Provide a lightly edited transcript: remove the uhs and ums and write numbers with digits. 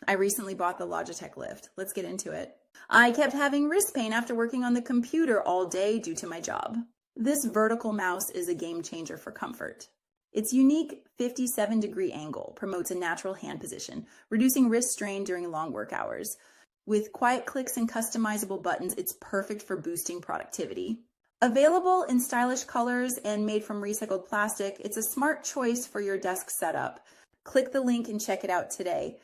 I recently bought the Logitech Lift. Let's get into it. I kept having wrist pain after working on the computer all day due to my job. This vertical mouse is a game changer for comfort. Its unique 57-degree angle promotes a natural hand position, reducing wrist strain during long work hours. With quiet clicks and customizable buttons, it's perfect for boosting productivity. Available in stylish colors and made from recycled plastic, it's a smart choice for your desk setup. Click the link and check it out today.